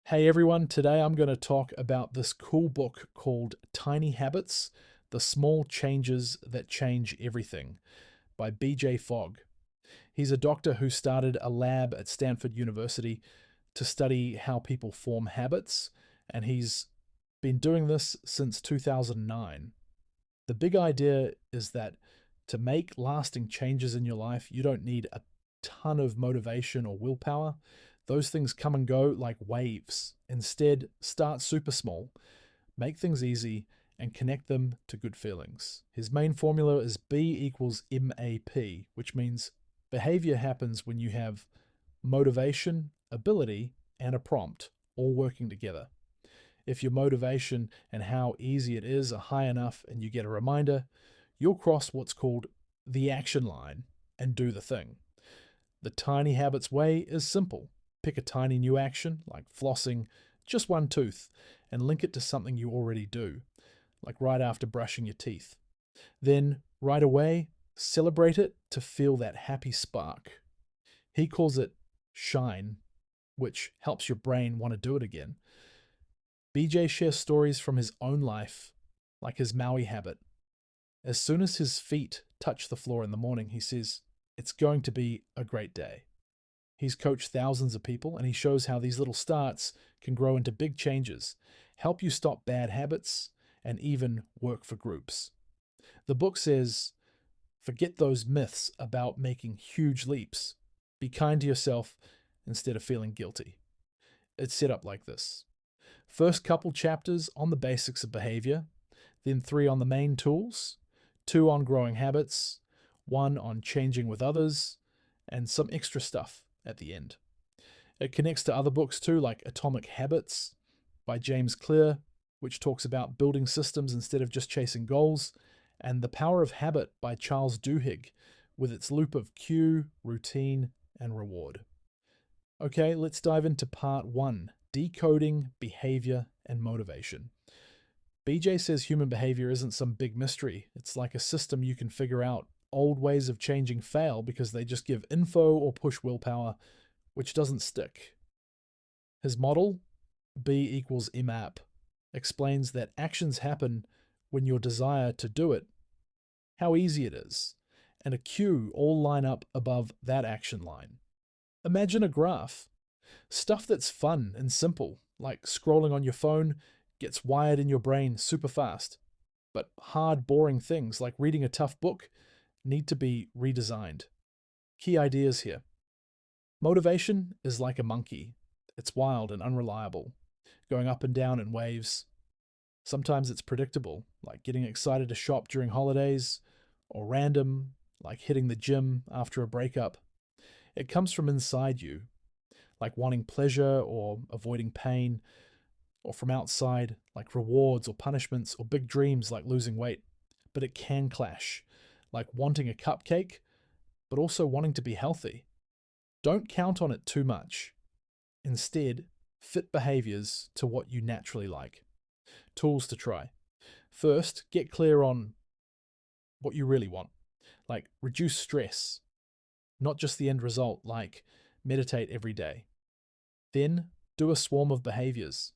Hey everyone, today I'm going to talk about this cool book called Tiny Habits: The Small Changes That Change Everything by BJ Fogg. He's a doctor who started a lab at Stanford University to study how people form habits, and he's been doing this since 2009. The big idea is that to make lasting changes in your life, you don't need a ton of motivation or willpower. Those things come and go like waves. Instead, start super small, make things easy, and connect them to good feelings. His main formula is B equals MAP, which means behavior happens when you have motivation, ability, and a prompt all working together. If your motivation and how easy it is are high enough and you get a reminder, you'll cross what's called the action line and do the thing. The tiny habits way is simple. Pick a tiny new action, like flossing just one tooth, and link it to something you already do, like right after brushing your teeth. Then, right away, celebrate it to feel that happy spark. He calls it shine, which helps your brain want to do it again. BJ shares stories from his own life, like his Maui habit. As soon as his feet touch the floor in the morning, he says, "It's going to be a great day." He's coached thousands of people, and he shows how these little starts can grow into big changes, help you stop bad habits, and even work for groups. The book says, forget those myths about making huge leaps. Be kind to yourself instead of feeling guilty. It's set up like this. First couple chapters on the basics of behavior, then 3 on the main tools, 2 on growing habits, 1 on changing with others, and some extra stuff at the end. It connects to other books too, like Atomic Habits by James Clear, which talks about building systems instead of just chasing goals, and The Power of Habit by Charles Duhigg, with its loop of cue, routine, and reward. Okay, let's dive into part 1, decoding behavior and motivation. BJ says human behavior isn't some big mystery. It's like a system you can figure out. Old ways of changing fail because they just give info or push willpower, which doesn't stick. His model, B equals MAP, explains that actions happen when your desire to do it, how easy it is, and a cue all line up above that action line. Imagine a graph. Stuff that's fun and simple, like scrolling on your phone, gets wired in your brain super fast. But hard, boring things like reading a tough book need to be redesigned. Key ideas here. Motivation is like a monkey. It's wild and unreliable, going up and down in waves. Sometimes it's predictable, like getting excited to shop during holidays, or random, like hitting the gym after a breakup. It comes from inside you, like wanting pleasure or avoiding pain, or from outside, like rewards or punishments, or big dreams like losing weight. But it can clash, like wanting a cupcake, but also wanting to be healthy. Don't count on it too much. Instead, fit behaviors to what you naturally like. Tools to try. First, get clear on what you really want, like reduce stress, not just the end result, like meditate every day. Then, do a swarm of behaviors.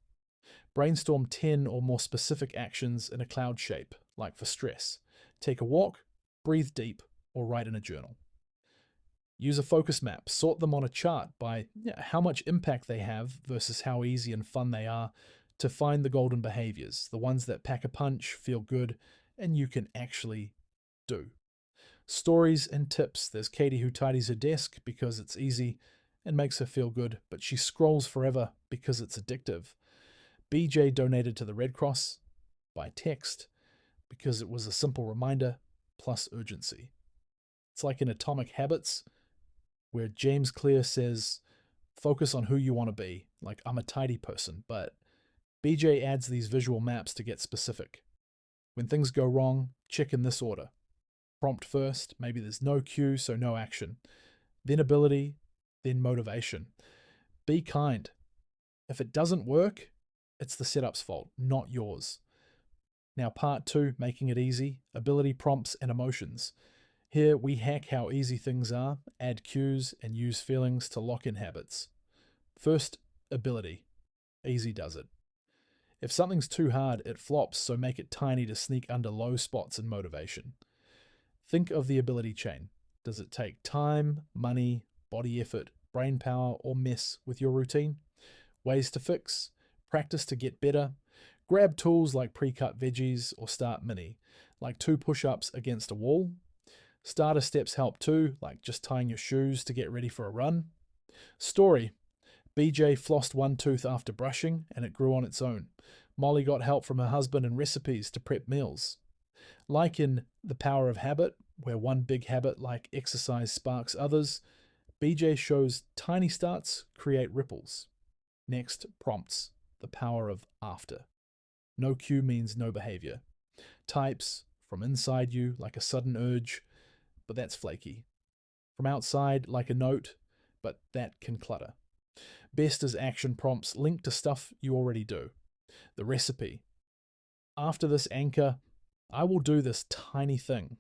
Brainstorm 10 or more specific actions in a cloud shape, like for stress. Take a walk, breathe deep, or write in a journal. Use a focus map. Sort them on a chart by how much impact they have versus how easy and fun they are to find the golden behaviors, the ones that pack a punch, feel good, and you can actually do. Stories and tips. There's Katie who tidies her desk because it's easy and makes her feel good, but she scrolls forever because it's addictive. BJ donated to the Red Cross by text because it was a simple reminder plus urgency. It's like in Atomic Habits, where James Clear says, focus on who you want to be. Like, I'm a tidy person, but BJ adds these visual maps to get specific. When things go wrong, check in this order. Prompt first, maybe there's no cue, so no action. Then ability, then motivation. Be kind. If it doesn't work, it's the setup's fault, not yours. Now, part 2, making it easy, ability, prompts, and emotions. Here, we hack how easy things are, add cues, and use feelings to lock in habits. First, ability. Easy does it. If something's too hard, it flops, so make it tiny to sneak under low spots in motivation. Think of the ability chain. Does it take time, money, body effort, brain power, or mess with your routine? Ways to fix, practice to get better. Grab tools like pre-cut veggies or start mini, like 2 push-ups against a wall. Starter steps help too, like just tying your shoes to get ready for a run. Story: BJ flossed one tooth after brushing and it grew on its own. Molly got help from her husband and recipes to prep meals. Like in The Power of Habit, where one big habit like exercise sparks others, BJ shows tiny starts create ripples. Next, prompts: the power of after. No cue means no behavior. Types: from inside you, like a sudden urge, but that's flaky. From outside, like a note, but that can clutter. Best is action prompts linked to stuff you already do. The recipe: after this anchor, I will do this tiny thing.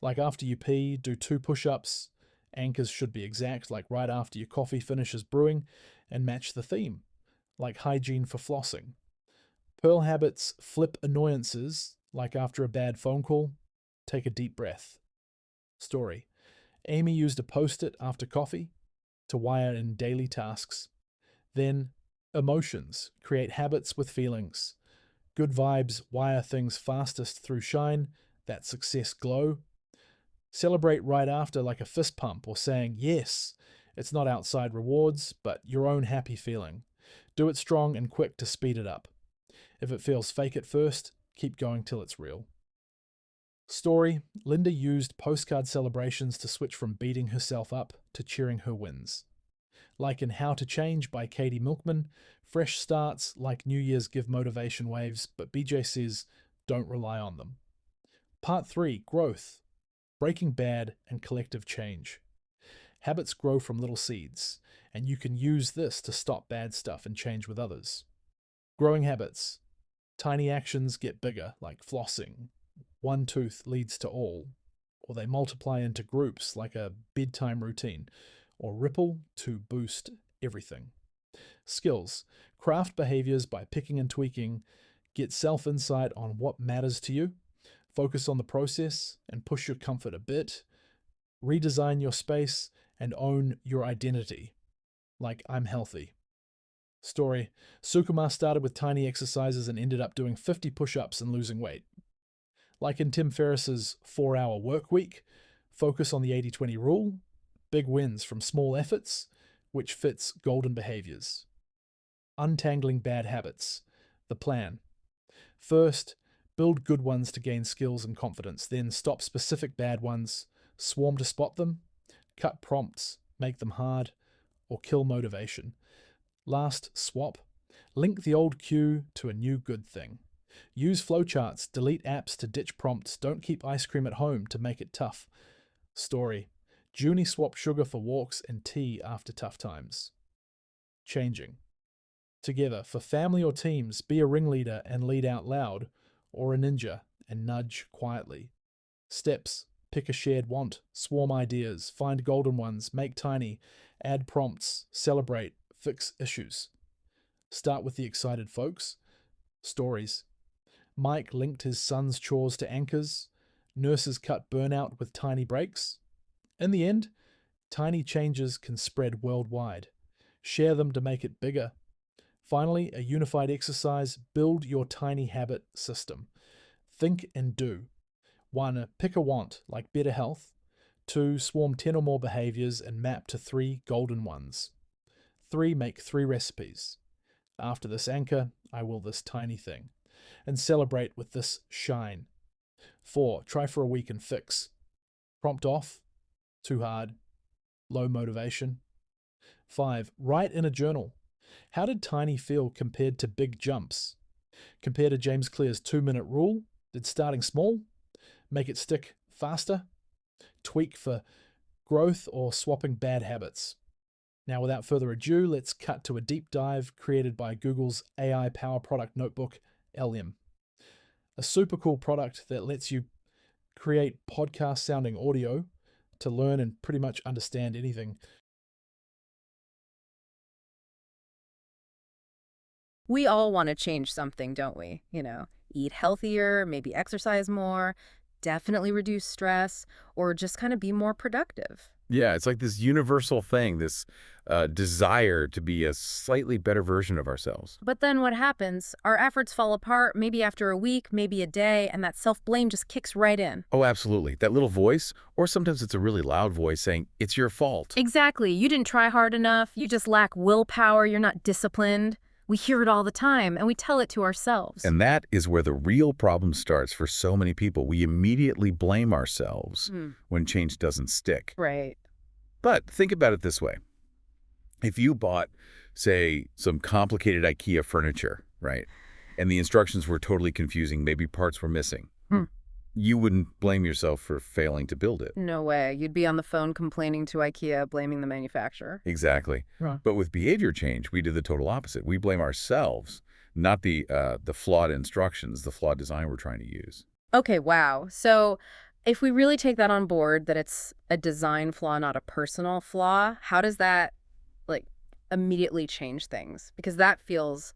Like after you pee, do 2 push ups. Anchors should be exact, like right after your coffee finishes brewing, and match the theme, like hygiene for flossing. Pearl habits flip annoyances, like after a bad phone call, take a deep breath. Story: Amy used a post it after coffee to wire in daily tasks. Then, emotions create habits with feelings. Good vibes wire things fastest through shine, that success glow. Celebrate right after, like a fist pump or saying yes. It's not outside rewards, but your own happy feeling. Do it strong and quick to speed it up. If it feels fake at first, keep going till it's real. Story: Linda used postcard celebrations to switch from beating herself up to cheering her wins. Like in How to Change by Katie Milkman, fresh starts like New Year's give motivation waves, but BJ says don't rely on them. Part 3: Growth, Breaking Bad, and Collective Change. Habits grow from little seeds, and you can use this to stop bad stuff and change with others. Growing habits. Tiny actions get bigger, like flossing. One tooth leads to all. Or they multiply into groups, like a bedtime routine. Or ripple to boost everything. Skills. Craft behaviors by picking and tweaking. Get self-insight on what matters to you. Focus on the process and push your comfort a bit. Redesign your space and own your identity. Like I'm healthy. Story: Sukuma started with tiny exercises and ended up doing 50 push-ups and losing weight. Like in Tim Ferriss's 4-hour work week, focus on the 80-20 rule, big wins from small efforts, which fits golden behaviors. Untangling bad habits. The plan: first, build good ones to gain skills and confidence, then stop specific bad ones, swarm to spot them, cut prompts, make them hard, or kill motivation. Last, swap. Link the old cue to a new good thing. Use flowcharts, delete apps to ditch prompts, don't keep ice cream at home to make it tough. Story: Junie swapped sugar for walks and tea after tough times. Changing. Together, for family or teams, be a ringleader and lead out loud, or a ninja and nudge quietly. Steps: pick a shared want, swarm ideas, find golden ones, make tiny, add prompts, celebrate, fix issues. Start with the excited folks. Stories: Mike linked his son's chores to anchors. Nurses cut burnout with tiny breaks. In the end, tiny changes can spread worldwide. Share them to make it bigger. Finally, a unified exercise: build your tiny habit system. Think and do. 1. Pick a want, like better health. 2. Swarm 10 or more behaviors and map to 3 golden ones. 3. Make 3 recipes. After this anchor, I will this tiny thing. And celebrate with this shine. 4. Try for a week and fix. Prompt off, too hard, low motivation. 5. Write in a journal. How did tiny feel compared to big jumps? Compare to James Clear's 2-minute rule. Did starting small make it stick faster? Tweak for growth or swapping bad habits? Now, without further ado, let's cut to a deep dive created by Google's AI power product NotebookLM. A super cool product that lets you create podcast sounding audio to learn and pretty much understand anything We all want to change something, don't we? Eat healthier, maybe exercise more, definitely reduce stress, or just kind of be more productive. Yeah, it's like this universal thing, this desire to be a slightly better version of ourselves. But then what happens? Our efforts fall apart, maybe after a week, maybe a day, and that self-blame just kicks right in. Oh, absolutely. That little voice, or sometimes it's a really loud voice saying, it's your fault. Exactly. You didn't try hard enough. You just lack willpower. You're not disciplined. We hear it all the time, and we tell it to ourselves. And that is where the real problem starts for so many people. We immediately blame ourselves when change doesn't stick. Right. But think about it this way. If you bought, say, some complicated IKEA furniture, right, and the instructions were totally confusing, maybe parts were missing, you wouldn't blame yourself for failing to build it. No way. You'd be on the phone complaining to IKEA, blaming the manufacturer. Exactly. Right. But with behavior change, we do the total opposite. We blame ourselves, not the flawed instructions, the flawed design we're trying to use. Okay, wow. So if we really take that on board, that it's a design flaw, not a personal flaw, how does that, like, immediately change things? Because that feels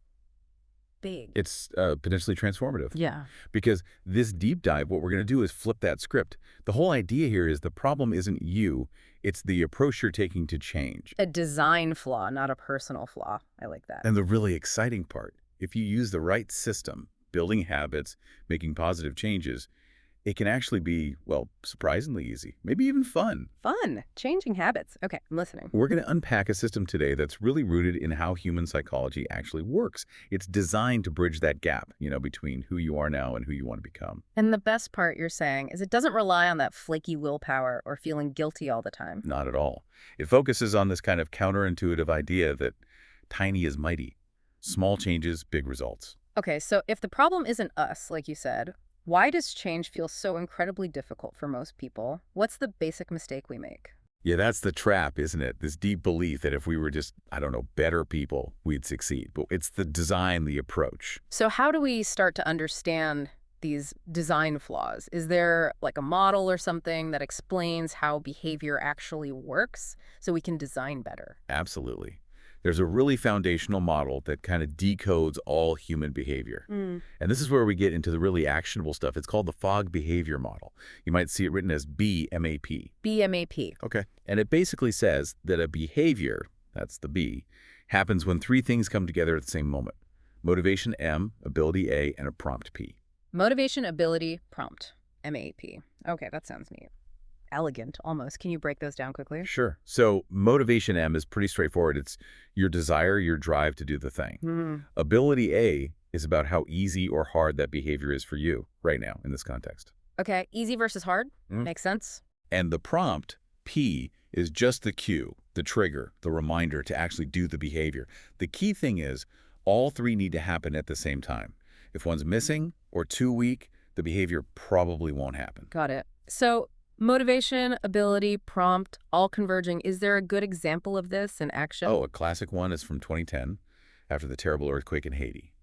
big. It's potentially transformative. Yeah. Because this deep dive, what we're going to do is flip that script. The whole idea here is the problem isn't you, it's the approach you're taking to change. A design flaw, not a personal flaw. I like that. And the really exciting part, if you use the right system, building habits, making positive changes, it can actually be, well, surprisingly easy, maybe even fun. Fun. Changing habits. Okay, I'm listening. We're going to unpack a system today that's really rooted in how human psychology actually works. It's designed to bridge that gap, between who you are now and who you want to become. And the best part you're saying is it doesn't rely on that flaky willpower or feeling guilty all the time. Not at all. It focuses on this kind of counterintuitive idea that tiny is mighty. Small changes, big results. Okay, so if the problem isn't us, like you said, why does change feel so incredibly difficult for most people? What's the basic mistake we make? Yeah, that's the trap, isn't it? This deep belief that if we were just, better people, we'd succeed. But it's the design, the approach. So how do we start to understand these design flaws? Is there like a model or something that explains how behavior actually works so we can design better? Absolutely. There's a really foundational model that kind of decodes all human behavior. And this is where we get into the really actionable stuff. It's called the Fogg behavior model. You might see it written as BMAP. BMAP. Okay. And it basically says that a behavior, that's the B, happens when three things come together at the same moment. Motivation M, ability A, and a prompt P. Motivation, ability, prompt. MAP. Okay, that sounds neat. Elegant, almost. Can you break those down quickly? Sure. So motivation M is pretty straightforward. It's your desire, your drive to do the thing. Ability A is about how easy or hard that behavior is for you right now in this context. Okay, easy versus hard. Makes sense. And the prompt, P, is just the cue, the trigger, the reminder to actually do the behavior. The key thing is all three need to happen at the same time. If one's missing or too weak, the behavior probably won't happen. Got it. So motivation, ability, prompt, all converging. Is there a good example of this in action? Oh, a classic one is from 2010, after the terrible earthquake in Haiti.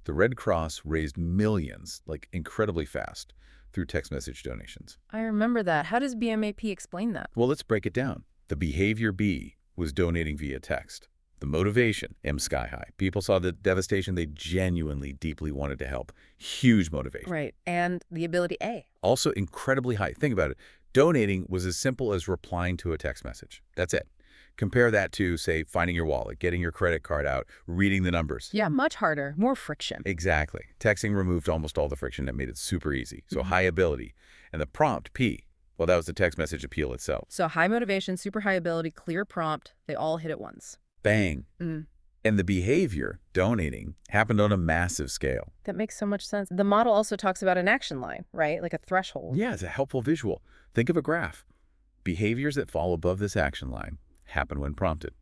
The Red Cross raised millions, like incredibly fast, through text message donations. I remember that. How does BMAP explain that? Well, let's break it down. The behavior B was donating via text. The motivation, M sky high. People saw the devastation. They genuinely, deeply wanted to help. Huge motivation. Right. And the ability A. Also incredibly high. Think about it. Donating was as simple as replying to a text message. That's it. Compare that to, say, finding your wallet, getting your credit card out, reading the numbers. Yeah, much harder, more friction. Exactly. Texting removed almost all the friction. That made it super easy. So high ability. And the prompt, P, well, that was the text message appeal itself. So high motivation, super high ability, clear prompt, they all hit at once. Bang. And the behavior, donating, happened on a massive scale. That makes so much sense. The model also talks about an action line, right? Like a threshold. Yeah, it's a helpful visual. Think of a graph. Behaviors that fall above this action line happen when prompted.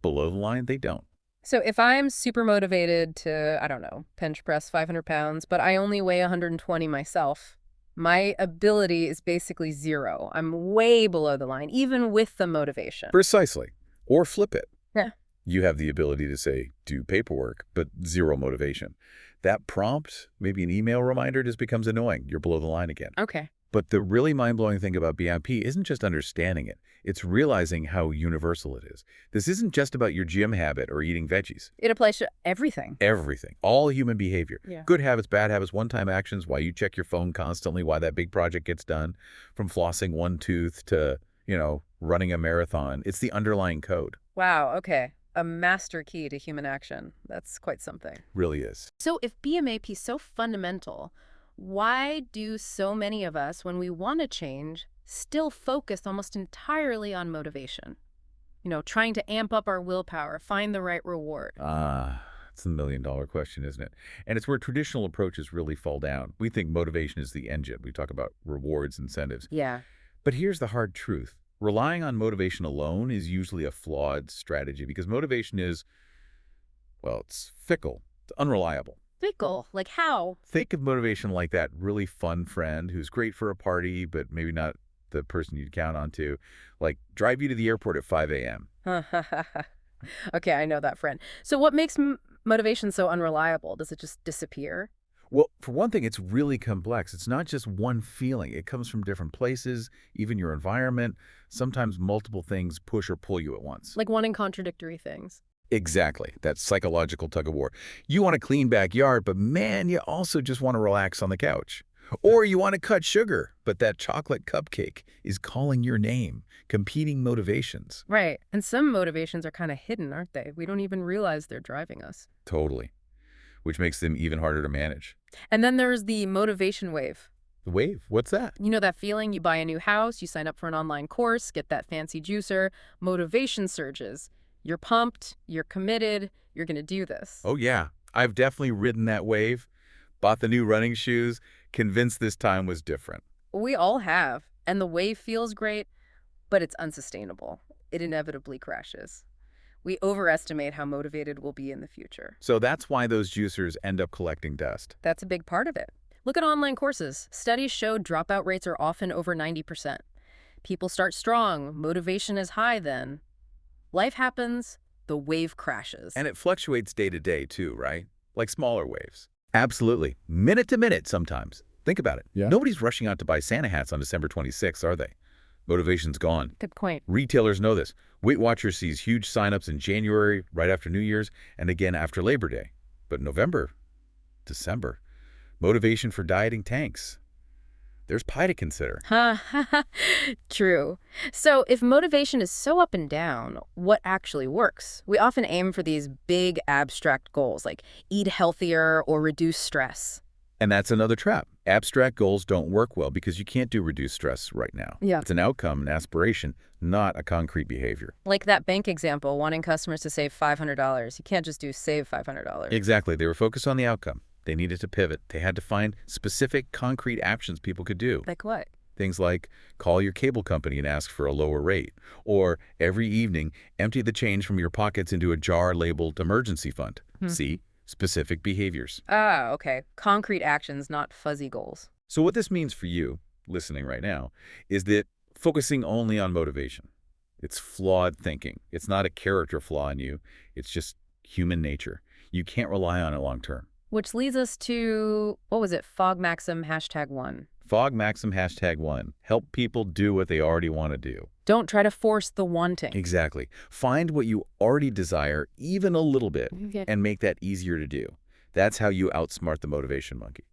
Below the line, they don't. So if I'm super motivated to, I don't know, bench press 500 pounds, but I only weigh 120 myself, my ability is basically zero. I'm way below the line, even with the motivation. Precisely. Or flip it. Yeah. You have the ability to say, do paperwork, but zero motivation. That prompt, maybe an email reminder, just becomes annoying. You're below the line again. Okay. But the really mind-blowing thing about BIP isn't just understanding it. It's realizing how universal it is. This isn't just about your gym habit or eating veggies. It applies to everything. Everything. All human behavior. Yeah. Good habits, bad habits, one-time actions, why you check your phone constantly, why that big project gets done, from flossing one tooth to, running a marathon. It's the underlying code. Wow, okay. A master key to human action. That's quite something. Really is. So if BMAP is so fundamental, why do so many of us, when we want to change, still focus almost entirely on motivation? Trying to amp up our willpower, find the right reward. It's the million-dollar question, isn't it? And it's where traditional approaches really fall down. We think motivation is the engine. We talk about rewards, incentives. Yeah. But here's the hard truth. Relying on motivation alone is usually a flawed strategy because motivation is, well, it's fickle. It's unreliable. Fickle? Like how? Think of motivation like that really fun friend who's great for a party, but maybe not the person you'd count on to, like drive you to the airport at 5 a.m. Okay, I know that friend. So what makes motivation so unreliable? Does it just disappear? Well, for one thing, it's really complex. It's not just one feeling. It comes from different places, even your environment. Sometimes multiple things push or pull you at once. Like wanting contradictory things. Exactly. That psychological tug of war. You want a clean backyard, but man, you also just want to relax on the couch. Or you want to cut sugar, but that chocolate cupcake is calling your name, competing motivations. Right. And some motivations are kind of hidden, aren't they? We don't even realize they're driving us. Totally. Which makes them even harder to manage. And then there's the motivation wave. The wave? What's that? You know that feeling? You buy a new house, you sign up for an online course, get that fancy juicer, motivation surges. You're pumped, you're committed, you're going to do this. Oh, yeah. I've definitely ridden that wave, bought the new running shoes, convinced this time was different. We all have. And the wave feels great, but it's unsustainable. It inevitably crashes. We overestimate how motivated we'll be in the future. So that's why those juicers end up collecting dust. That's a big part of it. Look at online courses. Studies show dropout rates are often over 90%. People start strong, motivation is high then. Life happens, the wave crashes. And it fluctuates day to day too, right? Like smaller waves. Absolutely. Minute to minute sometimes. Think about it. Yeah. Nobody's rushing out to buy Santa hats on December 26th, are they? Motivation's gone. Good point. Retailers know this. Weight Watchers sees huge signups in January, right after New Year's, and again after Labor Day. But November, December, motivation for dieting tanks. There's pie to consider. True. So if motivation is so up and down, what actually works? We often aim for these big abstract goals like eat healthier or reduce stress. And that's another trap. Abstract goals don't work well because you can't do reduced stress right now. Yeah. It's an outcome, an aspiration, not a concrete behavior. Like that bank example, wanting customers to save $500. You can't just do save $500. Exactly. They were focused on the outcome. They needed to pivot. They had to find specific, concrete actions people could do. Like what? Things like call your cable company and ask for a lower rate. Or every evening, empty the change from your pockets into a jar labeled emergency fund. See? Specific behaviors. Ah, okay. Concrete actions, not fuzzy goals. So what this means for you, listening right now, is that focusing only on motivation. It's flawed thinking. It's not a character flaw in you. It's just human nature. You can't rely on it long term. Which leads us to, what was it, Fogg Maxim #1. Fogg Maxim #1. Help people do what they already want to do. Don't try to force the wanting. Exactly. Find what you already desire, even a little bit, and make that easier to do. That's how you outsmart the motivation monkey.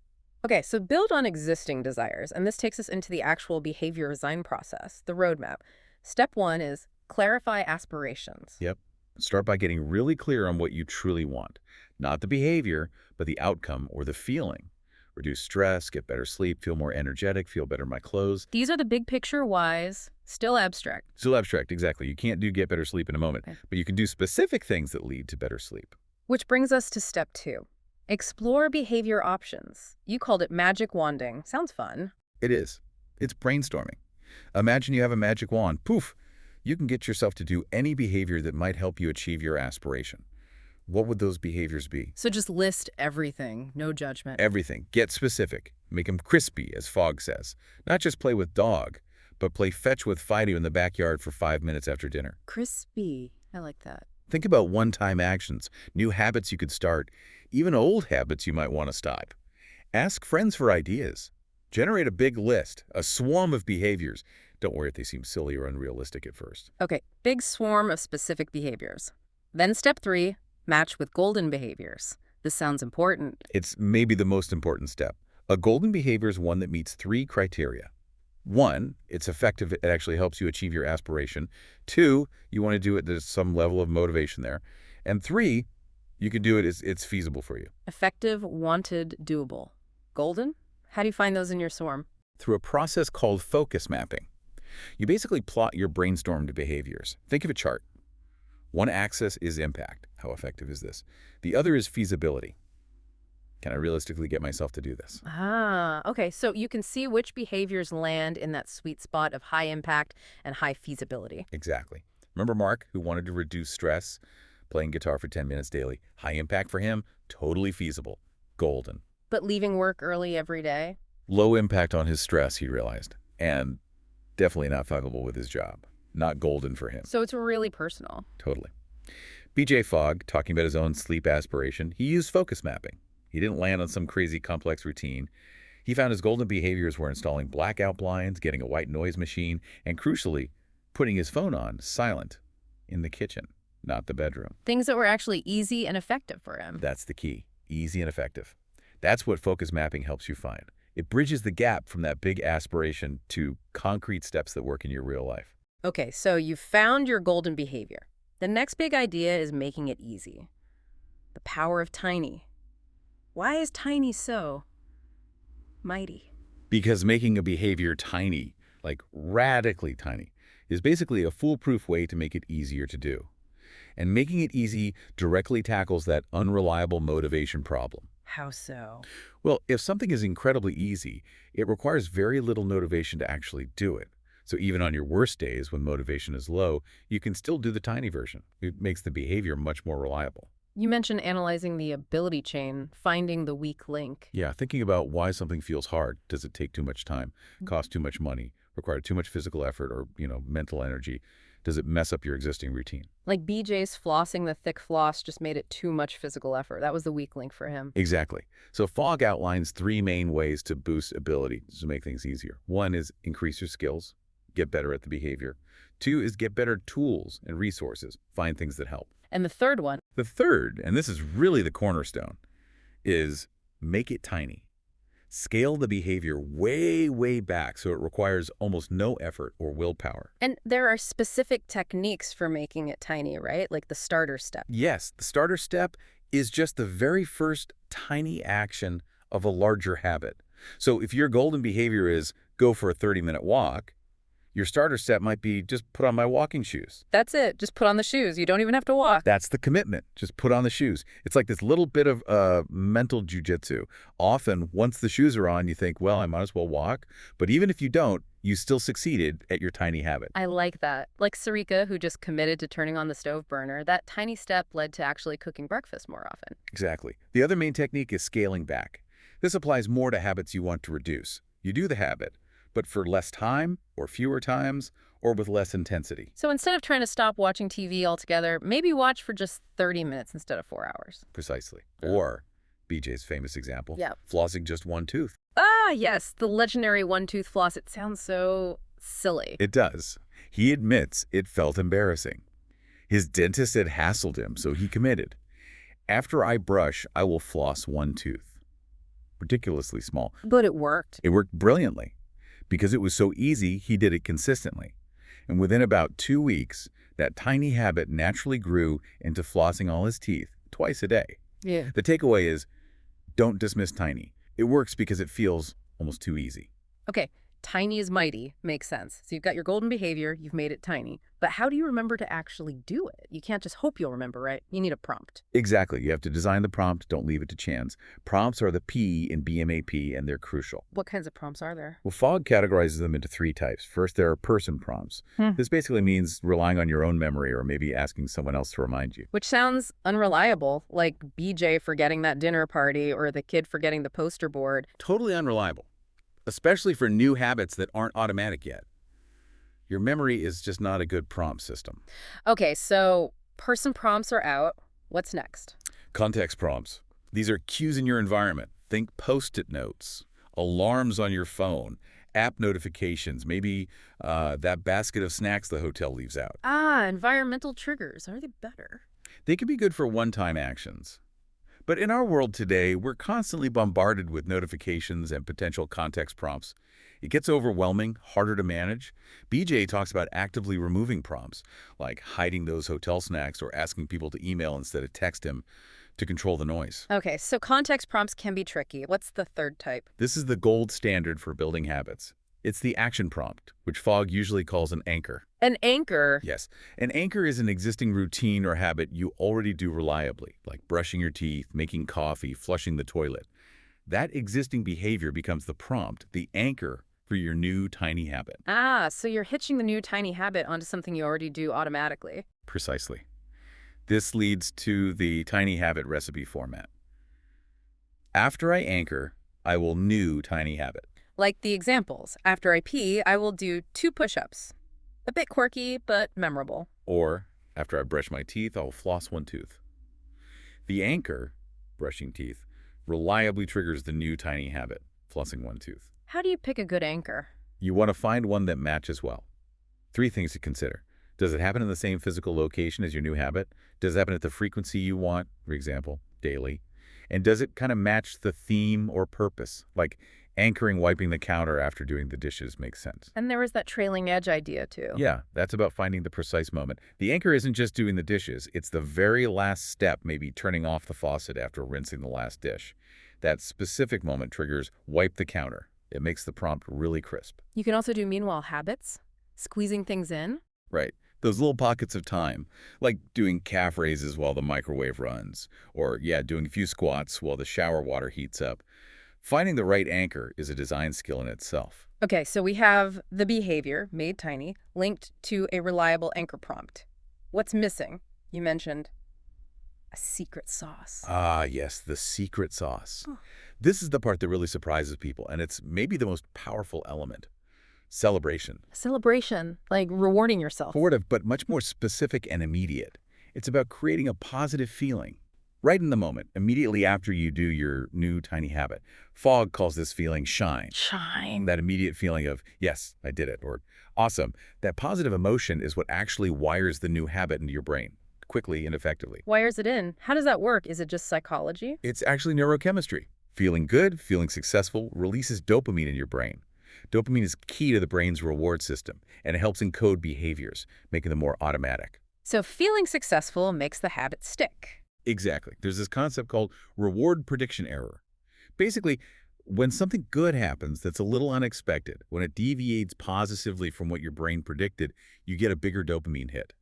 Okay, so build on existing desires, and this takes us into the actual behavior design process, the roadmap. Step 1 is clarify aspirations. Yep. Start by getting really clear on what you truly want. Not the behavior, but the outcome or the feeling. Reduce stress, get better sleep, feel more energetic, feel better in my clothes. These are the big picture whys, still abstract. Still abstract, exactly. You can't do get better sleep in a moment, but you can do specific things that lead to better sleep. Which brings us to step 2. Explore behavior options. You called it magic wanding. Sounds fun. It is. It's brainstorming. Imagine you have a magic wand. Poof! You can get yourself to do any behavior that might help you achieve your aspiration. What would those behaviors be? So just list everything, no judgment. Everything. Get specific. Make them crispy, as Fogg says. Not just play with dog, but play fetch with Fido in the backyard for 5 minutes after dinner. Crispy. I like that. Think about one-time actions, new habits you could start, even old habits you might want to stop. Ask friends for ideas. Generate a big list, a swarm of behaviors. Don't worry if they seem silly or unrealistic at first. Okay, big swarm of specific behaviors. Then step 3, match with golden behaviors. This sounds important. It's maybe the most important step. A golden behavior is one that meets 3 criteria. 1, it's effective. It actually helps you achieve your aspiration. 2, you want to do it. There's some level of motivation there. And 3, you can do it. It's feasible for you. Effective, wanted, doable. Golden? How do you find those in your swarm? Through a process called focus mapping. You basically plot your brainstormed behaviors. Think of a chart. One axis is impact. How effective is this? The other is feasibility. Can I realistically get myself to do this? Ah, okay. So you can see which behaviors land in that sweet spot of high impact and high feasibility. Exactly. Remember Mark, who wanted to reduce stress, playing guitar for 10 minutes daily? High impact for him, totally feasible. Golden. But leaving work early every day? Low impact on his stress, he realized. And definitely not fuckable with his job. Not golden for him. So it's really personal. Totally. BJ Fogg, talking about his own sleep aspiration, he used focus mapping. He didn't land on some crazy complex routine. He found his golden behaviors were installing blackout blinds, getting a white noise machine, and crucially, putting his phone on silent in the kitchen, not the bedroom. Things that were actually easy and effective for him. That's the key. Easy and effective. That's what focus mapping helps you find. It bridges the gap from that big aspiration to concrete steps that work in your real life. Okay, so you've found your golden behavior. The next big idea is making it easy. The power of tiny. Why is tiny so mighty? Because making a behavior tiny, like radically tiny, is basically a foolproof way to make it easier to do. And making it easy directly tackles that unreliable motivation problem. How so? Well, if something is incredibly easy, it requires very little motivation to actually do it. So even on your worst days when motivation is low, you can still do the tiny version. It makes the behavior much more reliable. You mentioned analyzing the ability chain, finding the weak link. Yeah, thinking about why something feels hard. Does it take too much time, cost too much money, require too much physical effort or, mental energy? Does it mess up your existing routine? Like BJ's flossing the thick floss just made it too much physical effort. That was the weak link for him. Exactly. So Fogg outlines 3 main ways to boost ability to make things easier. 1 is increase your skills, get better at the behavior. 2 is get better tools and resources, find things that help. And the third one? The third, and this is really the cornerstone, is make it tiny. Scale the behavior way, way back so it requires almost no effort or willpower. And there are specific techniques for making it tiny, right? Like the starter step. Yes, the starter step is just the very first tiny action of a larger habit. So if your golden behavior is go for a 30-minute walk, your starter step might be just put on my walking shoes. That's it. Just put on the shoes. You don't even have to walk. That's the commitment. Just put on the shoes. It's like this little bit of mental jujitsu. Often, once the shoes are on, you think, well, I might as well walk. But even if you don't, you still succeeded at your tiny habit. I like that. Like Sarika, who just committed to turning on the stove burner, that tiny step led to actually cooking breakfast more often. Exactly. The other main technique is scaling back. This applies more to habits you want to reduce. You do the habit, but for less time or fewer times or with less intensity. So instead of trying to stop watching TV altogether, maybe watch for just 30 minutes instead of 4 hours. Precisely. Or, BJ's famous example, Yeah. flossing just one tooth. Ah, yes, the legendary one-tooth floss. It sounds so silly. It does. He admits it felt embarrassing. His dentist had hassled him, so he committed. After I brush, I will floss one tooth. Ridiculously small. But it worked. It worked brilliantly. Because it was so easy, he did it consistently. And within about 2 weeks, that tiny habit naturally grew into flossing all his teeth twice a day. Yeah. The takeaway is, don't dismiss tiny. It works because it feels almost too easy. Okay, tiny is mighty. Makes sense. So you've got your golden behavior, you've made it tiny. But how do you remember to actually do it? You can't just hope you'll remember, right? You need a prompt. Exactly. You have to design the prompt. Don't leave it to chance. Prompts are the P in BMAP, and they're crucial. What kinds of prompts are there? Well, Fogg categorizes them into 3 types. First, there are person prompts. This basically means relying on your own memory or maybe asking someone else to remind you. Which sounds unreliable, like BJ forgetting that dinner party or the kid forgetting the poster board. Totally unreliable, especially for new habits that aren't automatic yet. Your memory is just not a good prompt system. Okay, so person prompts are out. What's next? Context prompts. These are cues in your environment. Think Post-it notes. alarms on your phone, app notifications, maybe that basket of snacks the hotel leaves out. Ah, environmental triggers. Are they better? They can be good for one-time actions. But in our world today, we're constantly bombarded with notifications and potential context prompts. It gets overwhelming, harder to manage. BJ talks about actively removing prompts, like hiding those hotel snacks or asking people to email instead of text him to control the noise. Okay, so context prompts can be tricky. What's the third type? This is the gold standard for building habits. It's the action prompt, which Fogg usually calls an anchor. An anchor. Yes, an anchor is an existing routine or habit you already do reliably, like brushing your teeth, making coffee, flushing the toilet. That existing behavior becomes the prompt, the anchor for your new tiny habit. Ah, so you're hitching the new tiny habit onto something you already do automatically. Precisely. This leads to the tiny habit recipe format. After I anchor, I will new tiny habit. Like the examples. After I pee, I will do 2 push-ups. A bit quirky, but memorable. Or, after I brush my teeth, I'll floss 1 tooth. The anchor, brushing teeth, reliably triggers the new tiny habit, flossing 1 tooth. How do you pick a good anchor? You want to find one that matches well. 3 things to consider. Does it happen in the same physical location as your new habit? Does it happen at the frequency you want, for example, daily? And does it kind of match the theme or purpose? Like anchoring wiping the counter after doing the dishes makes sense. And there was that trailing edge idea, too. Yeah, that's about finding the precise moment. The anchor isn't just doing the dishes. It's the very last step, maybe turning off the faucet after rinsing the last dish. That specific moment triggers wipe the counter. It makes the prompt really crisp. You can also do meanwhile habits, squeezing things in. Right. Those little pockets of time, like doing calf raises while the microwave runs, or, doing a few squats while the shower water heats up. Finding the right anchor is a design skill in itself. Okay, so we have the behavior, made tiny, linked to a reliable anchor prompt. What's missing? You mentioned a secret sauce. Ah, yes, the secret sauce. Oh. This is the part that really surprises people, and it's maybe the most powerful element. Celebration. Celebration, like rewarding yourself. Supportive, but much more specific and immediate. It's about creating a positive feeling right in the moment, immediately after you do your new tiny habit. Fogg calls this feeling shine. Shine. That immediate feeling of, yes, I did it, or awesome. That positive emotion is what actually wires the new habit into your brain, quickly and effectively. Wires it in. How does that work? Is it just psychology? It's actually neurochemistry. Feeling good, feeling successful, releases dopamine in your brain. Dopamine is key to the brain's reward system, and it helps encode behaviors, making them more automatic. So feeling successful makes the habit stick. Exactly. There's this concept called reward prediction error. Basically, when something good happens that's a little unexpected, when it deviates positively from what your brain predicted, you get a bigger dopamine hit.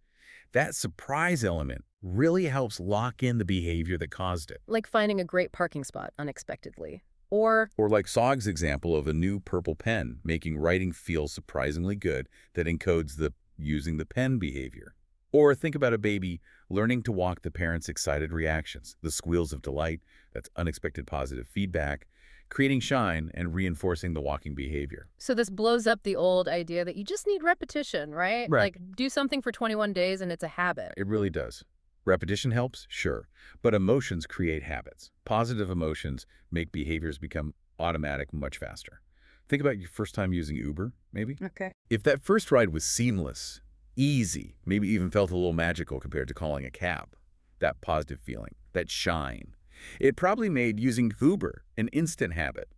That surprise element really helps lock in the behavior that caused it. Like finding a great parking spot unexpectedly. Or like Sogg's example of a new purple pen, making writing feel surprisingly good that encodes the using the pen behavior. Or think about a baby learning to walk the parents' excited reactions, the squeals of delight, that's unexpected positive feedback, creating shine and reinforcing the walking behavior. so this blows up the old idea that you just need repetition, right? Right. Like do something for 21 days and it's a habit. It really does. Repetition helps, sure, but emotions create habits. Positive emotions make behaviors become automatic much faster. Think about your first time using Uber, maybe? Okay. If that first ride was seamless, easy, maybe even felt a little magical compared to calling a cab, that positive feeling, that shine, it probably made using Uber an instant habit.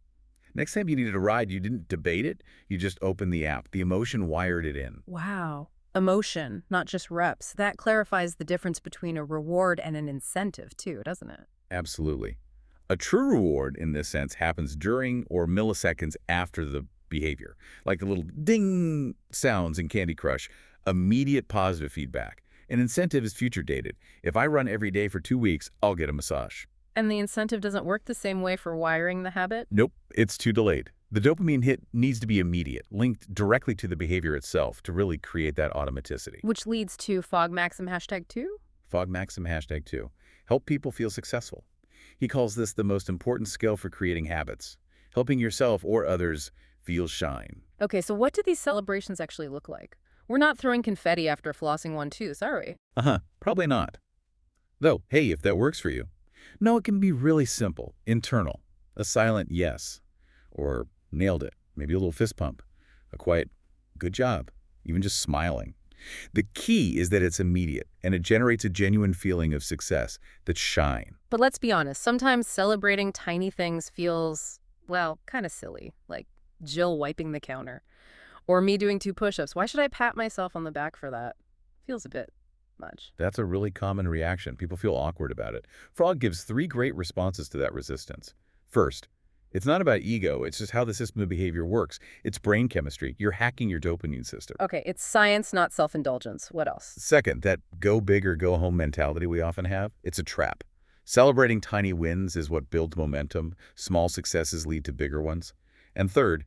Next time you needed a ride, you didn't debate it, you just opened the app. The emotion wired it in. Wow. Emotion, not just reps. That clarifies the difference between a reward and an incentive too, doesn't it? Absolutely. A true reward, in this sense, happens during or milliseconds after the behavior, like the little ding sounds in Candy Crush, immediate positive feedback. An incentive is future dated. If I run every day for 2 weeks, I'll get a massage. And the incentive doesn't work the same way for wiring the habit? Nope, it's too delayed. The dopamine hit needs to be immediate, linked directly to the behavior itself to really create that automaticity. Which leads to Fogg Maxim #2? Fogg Maxim #2. Help people feel successful. He calls this the most important skill for creating habits, helping yourself or others feel shine. Okay, so what do these celebrations actually look like? We're not throwing confetti after flossing 1 tooth, are we? Probably not. Though, hey, if that works for you. No, it can be really simple, internal, a silent yes, or nailed it, maybe a little fist pump, a quiet good job, even just smiling. The key is that it's immediate, and it generates a genuine feeling of success, that shine. But let's be honest, sometimes celebrating tiny things feels, well, kind of silly, like Jill wiping the counter. Or me doing 2 push-ups. Why should I pat myself on the back for that? Feels a bit much. That's a really common reaction. People feel awkward about it. Frog gives 3 great responses to that resistance. First, it's not about ego, it's just how the system of behavior works. It's brain chemistry. You're hacking your dopamine system. Okay, it's science, not self-indulgence. What else? Second, that go big or go home mentality we often have, it's a trap. Celebrating tiny wins is what builds momentum. Small successes lead to bigger ones. And third,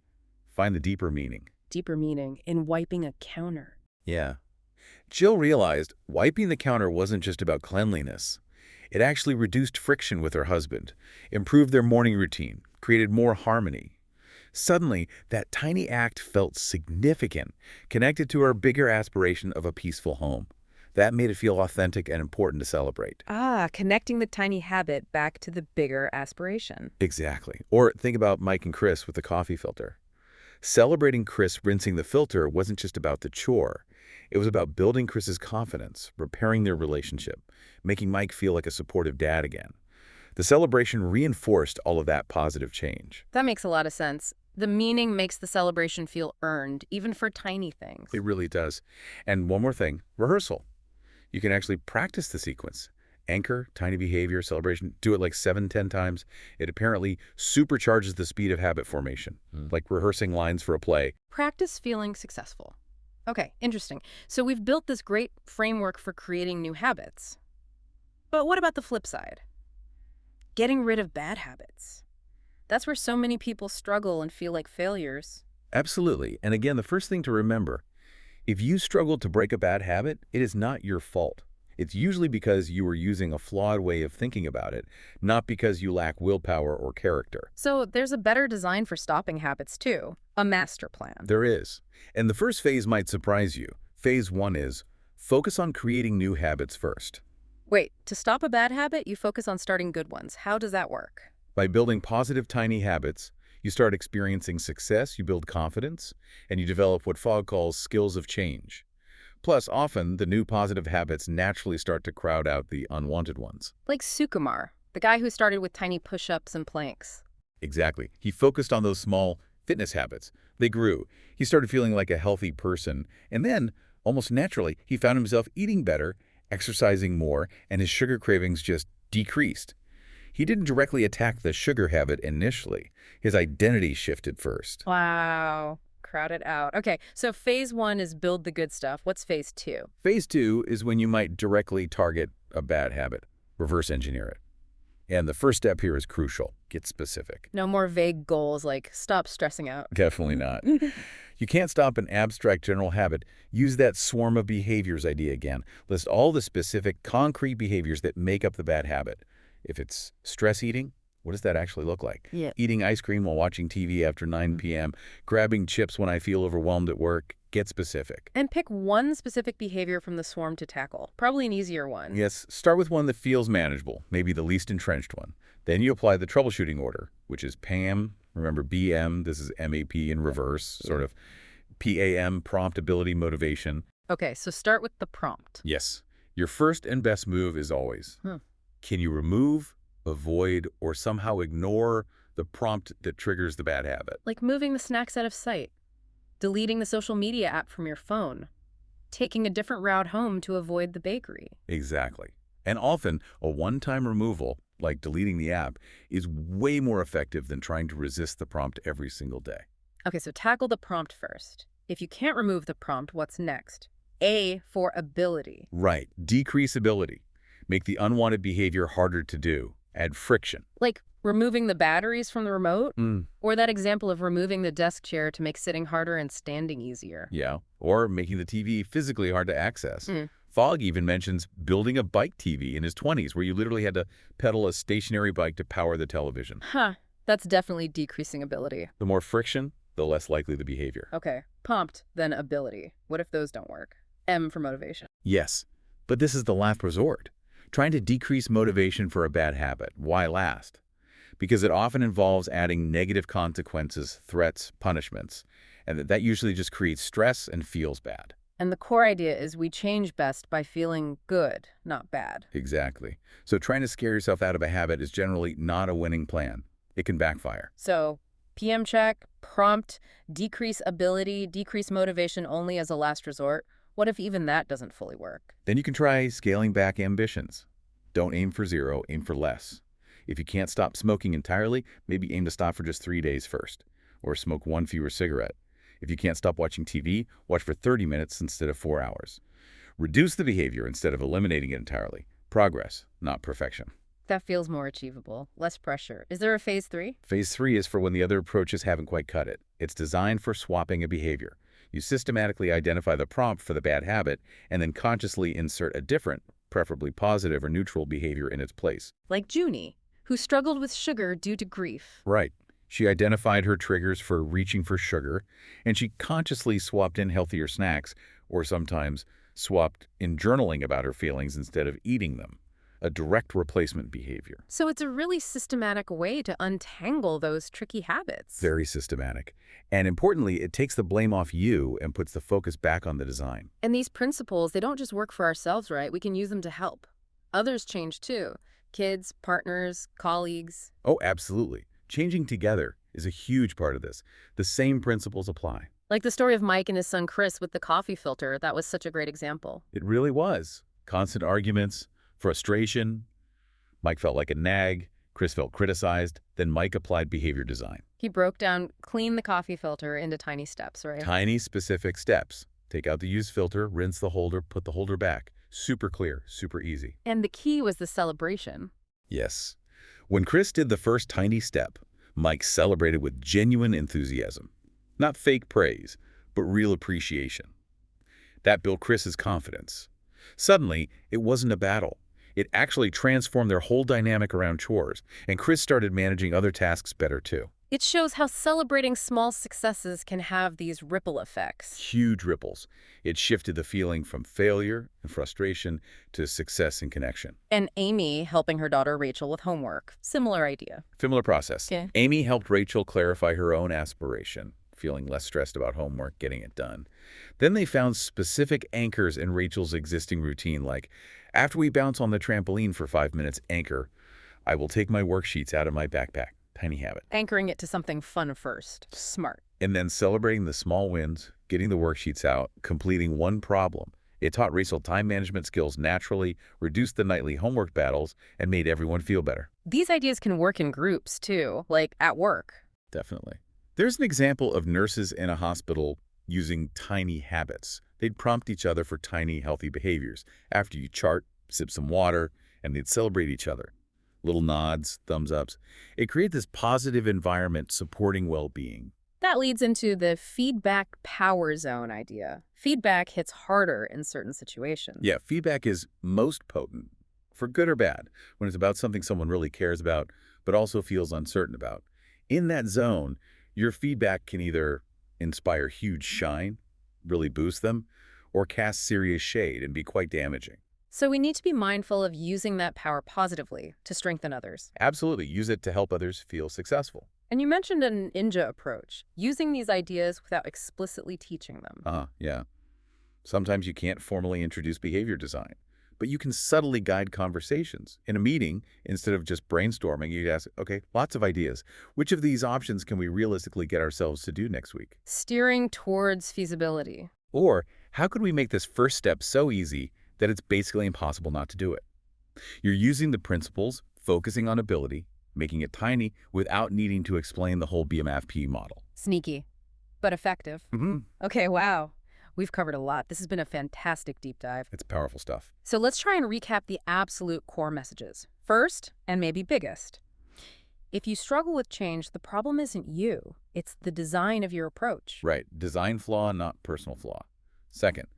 find the deeper meaning. Deeper meaning in wiping a counter. Yeah. Jill realized wiping the counter wasn't just about cleanliness. It actually reduced friction with her husband, improved their morning routine, created more harmony. Suddenly, that tiny act felt significant, connected to her bigger aspiration of a peaceful home. That made it feel authentic and important to celebrate. Ah, connecting the tiny habit back to the bigger aspiration. Exactly. Or think about Mike and Chris with the coffee filter. Celebrating Chris rinsing the filter wasn't just about the chore. It was about building Chris's confidence, repairing their relationship, making Mike feel like a supportive dad again. The celebration reinforced all of that positive change. That makes a lot of sense. The meaning makes the celebration feel earned, even for tiny things. It really does. And one more thing, rehearsal. You can actually practice the sequence. Anchor, tiny behavior, celebration, do it like 7, 10 times. It apparently supercharges the speed of habit formation, like rehearsing lines for a play. Practice feeling successful. Okay, interesting. So we've built this great framework for creating new habits. But what about the flip side? Getting rid of bad habits. That's where so many people struggle and feel like failures. Absolutely. And again, the first thing to remember, if you struggle to break a bad habit, it is not your fault. It's usually because you are using a flawed way of thinking about it, not because you lack willpower or character. So there's a better design for stopping habits too, a master plan. There is. And the first phase might surprise you. Phase 1 is focus on creating new habits first. Wait, to stop a bad habit, you focus on starting good ones. How does that work? By building positive tiny habits, you start experiencing success, you build confidence, and you develop what Fogg calls skills of change. Plus, often, the new positive habits naturally start to crowd out the unwanted ones. Like Sukumar, the guy who started with tiny push-ups and planks. Exactly. He focused on those small fitness habits. They grew. He started feeling like a healthy person. And then, almost naturally, he found himself eating better, exercising more, and his sugar cravings just decreased. He didn't directly attack the sugar habit initially. His identity shifted first. Wow. Crowd it out. Okay, so phase 1 is build the good stuff. What's phase 2? Phase 2 is when you might directly target a bad habit, reverse engineer it. And the first step here is crucial. Get specific. No more vague goals like stop stressing out. Definitely not. You can't stop an abstract general habit. Use that swarm of behaviors idea again. List all the specific, concrete behaviors that make up the bad habit. If it's stress eating, what does that actually look like? Yeah. Eating ice cream while watching TV after 9 p.m., grabbing chips when I feel overwhelmed at work. Get specific. And pick one specific behavior from the swarm to tackle. Probably an easier one. Yes, start with one that feels manageable, maybe the least entrenched one. Then you apply the troubleshooting order, which is PAM. Remember BM, this is MAP in reverse, sort of PAM, prompt, ability, motivation. Okay, so start with the prompt. Yes. Your first and best move is always, can you remove, avoid, or somehow ignore the prompt that triggers the bad habit? Like moving the snacks out of sight, deleting the social media app from your phone, taking a different route home to avoid the bakery. Exactly. And often, a one-time removal, like deleting the app, is way more effective than trying to resist the prompt every single day. Okay, so tackle the prompt first. If you can't remove the prompt, what's next? A for ability. Right. Decrease ability. Make the unwanted behavior harder to do. Add friction. Like removing the batteries from the remote? Or that example of removing the desk chair to make sitting harder and standing easier. Yeah. Or making the TV physically hard to access. Fogg even mentions building a bike TV in his 20s, where you literally had to pedal a stationary bike to power the television. That's definitely decreasing ability. The more friction, the less likely the behavior. Okay, prompt, then ability. What if those don't work? M for motivation. Yes, but this is the last resort. Trying to decrease motivation for a bad habit. Why last? because it often involves adding negative consequences, threats, punishments, and that usually just creates stress and feels bad. And the core idea is we change best by feeling good, not bad. Exactly. So trying to scare yourself out of a habit is generally not a winning plan. It can backfire. So PM check, prompt, decrease ability, decrease motivation only as a last resort. What if even that doesn't fully work? Then you can try scaling back ambitions. Don't aim for 0, aim for less. If you can't stop smoking entirely, maybe aim to stop for just 3 days first, or smoke 1 fewer cigarette. If you can't stop watching TV, watch for 30 minutes instead of 4 hours. Reduce the behavior instead of eliminating it entirely. Progress, not perfection. That feels more achievable, less pressure. Is there a phase 3? Phase 3 is for when the other approaches haven't quite cut it. It's designed for swapping a behavior. You systematically identify the prompt for the bad habit and then consciously insert a different, preferably positive or neutral behavior in its place. Like Junie, who struggled with sugar due to grief. Right. She identified her triggers for reaching for sugar, and she consciously swapped in healthier snacks, or sometimes swapped in journaling about her feelings instead of eating them. A direct replacement behavior. So it's a really systematic way to untangle those tricky habits. Very systematic. And importantly, it takes the blame off you and puts the focus back on the design. And these principles, they don't just work for ourselves, right? We can use them to help. Others change too. Kids, partners, colleagues. Oh, absolutely. Changing together is a huge part of this. The same principles apply. Like the story of Mike and his son Chris with the coffee filter. That was such a great example. It really was. Constant arguments, frustration. Mike felt like a nag. Chris felt criticized. Then Mike applied behavior design. He broke down, clean the coffee filter into tiny steps, right? Tiny, specific steps. Take out the used filter, rinse the holder, put the holder back. Super clear, super easy. And the key was the celebration. Yes. When Chris did the first tiny step, Mike celebrated with genuine enthusiasm. Not fake praise, but real appreciation. That built Chris's confidence. Suddenly, it wasn't a battle. It actually transformed their whole dynamic around chores, and Chris started managing other tasks better too. It shows how celebrating small successes can have these ripple effects. Huge ripples. It shifted the feeling from failure and frustration to success and connection. And Amy helping her daughter Rachel with homework. Similar idea. Similar process. Okay. Amy helped Rachel clarify her own aspiration, feeling less stressed about homework, getting it done. Then they found specific anchors in Rachel's existing routine, like, after we bounce on the trampoline for 5 minutes, anchor, I will take my worksheets out of my backpack. Tiny habit. Anchoring it to something fun first. Smart. And then celebrating the small wins, getting the worksheets out, completing one problem. It taught Rachel time management skills naturally, reduced the nightly homework battles, and made everyone feel better. These ideas can work in groups, too, like at work. Definitely. There's an example of nurses in a hospital using tiny habits. They'd prompt each other for tiny, healthy behaviors. After you chart, sip some water, and they'd celebrate each other. Little nods, thumbs ups. It created this positive environment supporting well-being. That leads into the feedback power zone idea. Feedback hits harder in certain situations. Yeah, feedback is most potent, for good or bad, when it's about something someone really cares about, but also feels uncertain about. In that zone, your feedback can either inspire huge shine, really boost them, or cast serious shade and be quite damaging. So we need to be mindful of using that power positively to strengthen others. Absolutely. Use it to help others feel successful. And you mentioned an ninja approach, using these ideas without explicitly teaching them. Yeah. Sometimes you can't formally introduce behavior design, but you can subtly guide conversations. In a meeting, instead of just brainstorming, you ask, okay, lots of ideas. Which of these options can we realistically get ourselves to do next week? Steering towards feasibility. Or how could we make this first step so easy that it's basically impossible not to do it? You're using the principles, focusing on ability, making it tiny without needing to explain the whole BMFP model. Sneaky, but effective. Okay, wow. We've covered a lot. This has been a fantastic deep dive. It's powerful stuff. So let's try and recap the absolute core messages. First, and maybe biggest, if you struggle with change, the problem isn't you. It's the design of your approach. Right. Design flaw, not personal flaw. Second,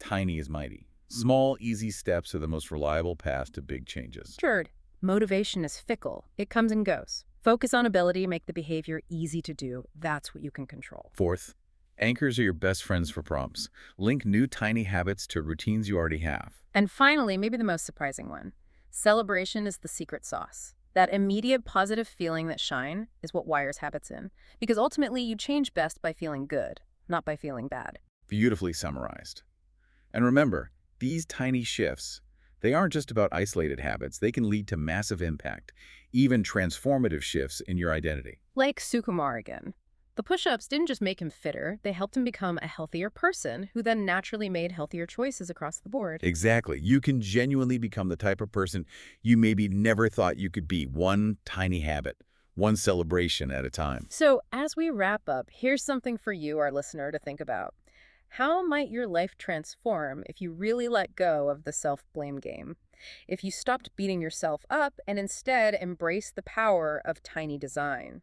tiny is mighty. Small, easy steps are the most reliable path to big changes. Third, motivation is fickle. It comes and goes. Focus on ability, make the behavior easy to do. That's what you can control. Fourth, anchors are your best friends for prompts. Link new tiny habits to routines you already have. And finally, maybe the most surprising one, celebration is the secret sauce. That immediate positive feeling, that shine, is what wires habits in. Because ultimately, you change best by feeling good, not by feeling bad. Beautifully summarized. And remember, these tiny shifts, they aren't just about isolated habits. They can lead to massive impact, even transformative shifts in your identity. Like Sukumar again. The push-ups didn't just make him fitter, they helped him become a healthier person who then naturally made healthier choices across the board. Exactly. You can genuinely become the type of person you maybe never thought you could be. One tiny habit, one celebration at a time. So, as we wrap up, here's something for you, our listener, to think about. How might your life transform if you really let go of the self-blame game? If you stopped beating yourself up and instead embraced the power of tiny design?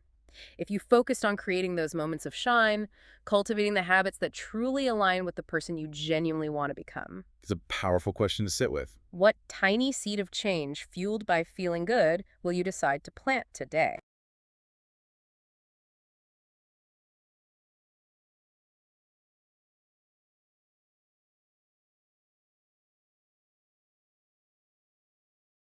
If you focused on creating those moments of shine, cultivating the habits that truly align with the person you genuinely want to become? It's a powerful question to sit with. What tiny seed of change fueled by feeling good will you decide to plant today?